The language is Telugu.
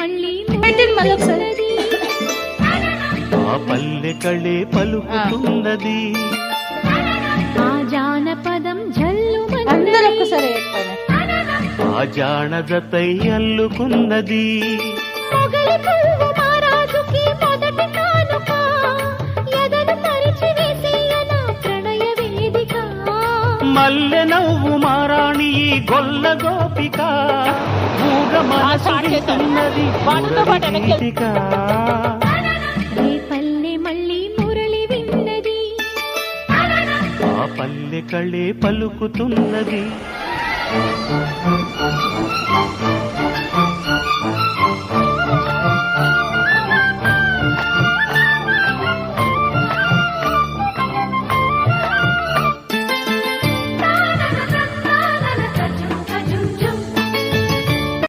మళ్ళీ మళ్ళొకసారి. ఆ పల్లె కళే పలుకుతున్నది. ఆ జానపదం అందరూ ఒక్కసారి చెప్పండి. ఆ జానజతై అల్లుకున్నది. మొగలి పువ్వు మహారాజుకి మొదటి కానుక, ఎదను పరిచి వేసేయన ప్రణయ వేదిక. మల్లె నవ్వు మారాణి ఈ గొల్ల గోపిక, మూగ మనసు వింటున్నది గీతిక. రే పల్లె మళ్ళీ మురళి విన్నది. ఆ పల్లె కళే పలుకుతున్నది.